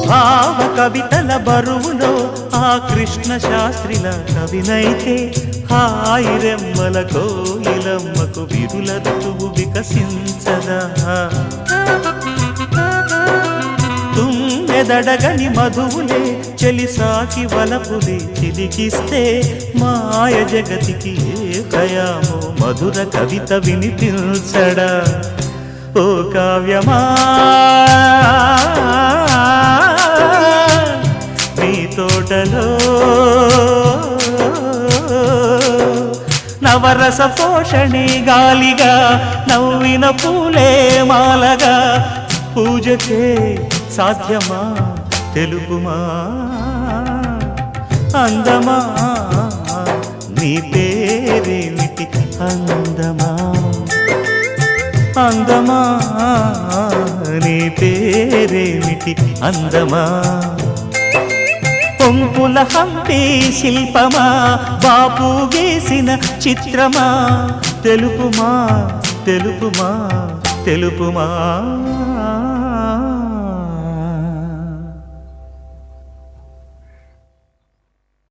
భావ కవితల బరువులో ఆ కృష్ణ శాస్త్రిల కవినైతే హాయి రెమ్మల కోయిలమ్మకు విరుల ఋతువు వికసించదా తుమ్మెదడగని మధువులే చెలిసాకి వలపులే చిలికిస్తే మాయ జగతికి ఏ కయామో మధుర కవిత వినిపించడా ఓ కావ్యమా నీ తోటలో నవరస పోషణి గాలిగా నవ్విన పూలే మాలగా పూజకే సాధ్యమా తెలుపుమా అందమా నీ పేరేమిటి అందమా అందమా నీ పేరేమిటి అందమా పొంపుల హంపి శిల్పమా బాపు గీసిన చిత్రమా తెలుపుమా తెలుపుమా తెలుపుమా